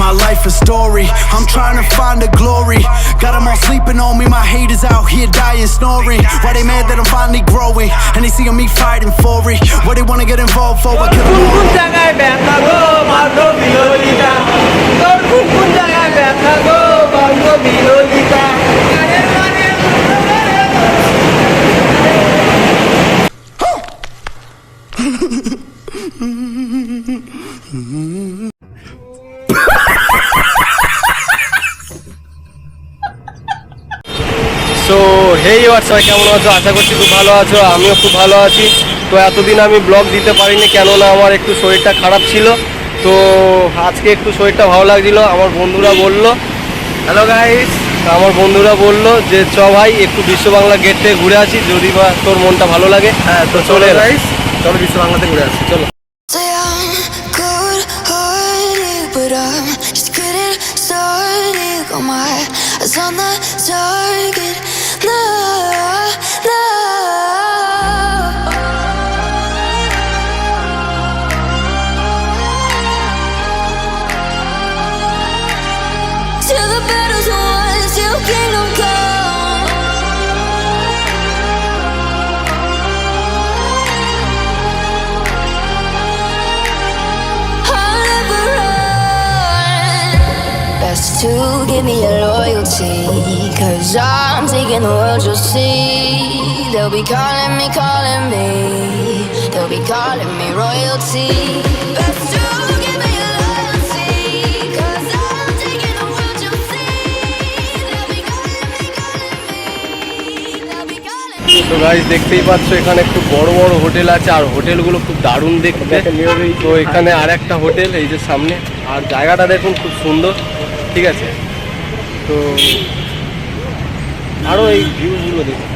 My life a story, I'm trying to find the glory. Got them all sleeping on me, my haters out here dying, snoring. Why they mad that I'm finally growing, and they seeing me fighting for it. What they wanna get involved for, I kill them so hey WhatsApp, কেমন আছো? আশা করছি খুব ভালো আছো, আমিও খুব ভালো আছি। তো এতদিন আমি ব্লগ দিতে পারিনি, কেননা আমার একটু শরীরটা খারাপ ছিল। তো আজকে একটু শরীরটা ভালো লাগছিল। আমার বন্ধুরা বললো, হ্যালো গাইস, আমার বন্ধুরা বললো যে চ ভাই একটু বিশ্ব বাংলা গেট থেকে ঘুরে আসি, যদি বা তোর মনটা ভালো লাগে। হ্যাঁ, তো চলে গাইস, চলো বিশ্ব বাংলাতে ঘুরে আসি, চলো। On the target, no, no. Till the battle's won, till kingdom come. I'll never run. Best to give me your loyalty, 'cause I'm taking the world, you'll see. They'll be calling me, they'll be calling me royalty. Best to give me your loyalty, 'cause I'm taking the world, you'll see. They'll be calling me, they'll be calling me. তো guys, দেখতেই পাচ্ছ এখানে খুব বড় বড় hotel আছে, আর হোটেলগুলো খুব দারুণ দেখতে। তো এখানে আর একটা হোটেল এই যে সামনে, আর জায়গাটা দেখুন খুব সুন্দর, ঠিক আছে। তো আরো এই ভিউগুলো দেখুন।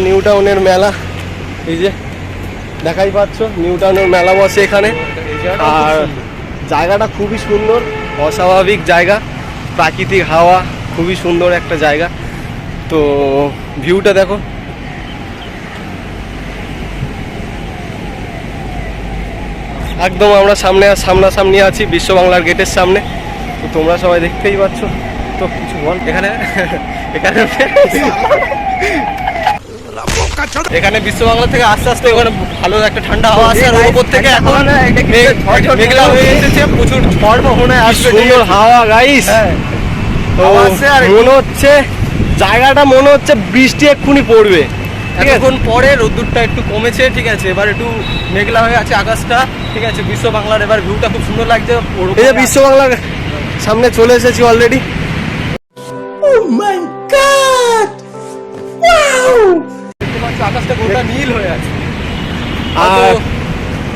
নিউ টাউনের মেলা, এই যে দেখাই পাচ্ছ, নিউ টাউনের মেলা বসে এখানে। আর জায়গাটা খুবই সুন্দর, অস্বাভাবিক জায়গা, প্রাকৃতিক হাওয়া, খুবই সুন্দর একটা জায়গা। তো ভিউটা দেখো, একদম আমরা সামনাসামনি আছি বিশ্ব বাংলার গেটের সামনে। তো তোমরা সবাই দেখতেই পাচ্ছ। তো কিছু বল, এখানে বিশ্ব বাংলা থেকে আস্তে আস্তে ওখানে ভালো একটা ঠান্ডা হাওয়া আসছে, আর উপর থেকে এখন মেঘলা হয়ে এসেছে, প্রচুর ঝড় মনে আসছে, সুন্দর হাওয়া গাইস। তো মনে হচ্ছে জায়গাটা, মনে হচ্ছে বৃষ্টি এক্ষুনি পড়বে। এখন পরে রোদ্দুরটা একটু কমেছে, ঠিক আছে, এবার একটু মেঘলা হয়ে আছে আকাশটা, ঠিক আছে। বিশ্ব বাংলার এবার ভিউটা খুব সুন্দর লাগছে। এই যে বিশ্ব বাংলার সামনে চলে এসেছি already. Oh my God! Wow! আকাশটা গোটা নীল হয়ে আছে, আর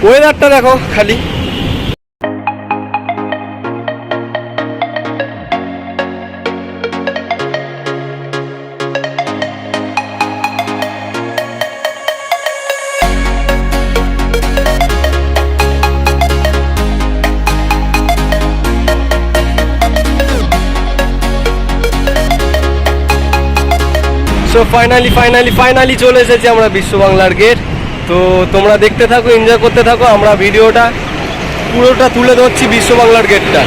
ওয়েদারটা দেখো খালি। সো ফাইনালি চলে এসেছি আমরা বিশ্ব বাংলার গেট। তো তোমরা দেখতে থাকো, এনজয় করতে থাকো, আমরা ভিডিওটা পুরোটা তুলে ধরছি বিশ্ব বাংলার গেটটা।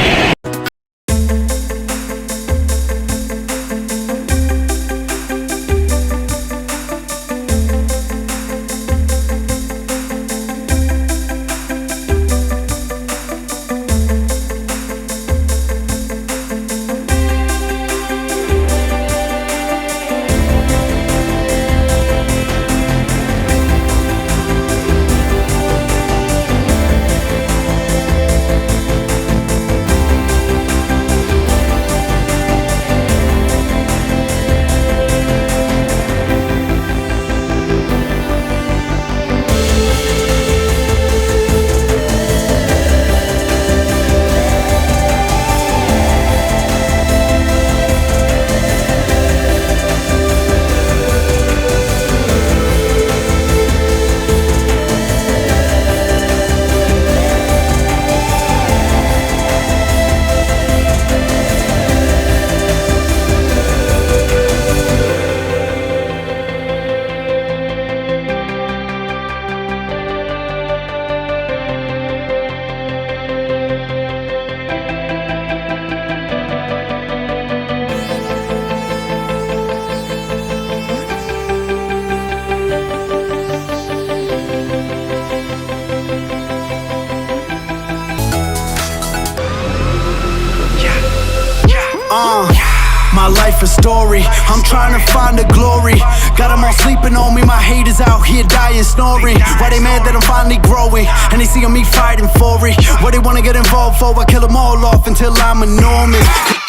life a story. I'm trying to find the glory. Got them all sleeping on me, my haters out here dying, snoring. Why they mad that I'm finally growing? And they seeing me fighting for it. What they wanna get involved for? I kill them all off until I'm enormous.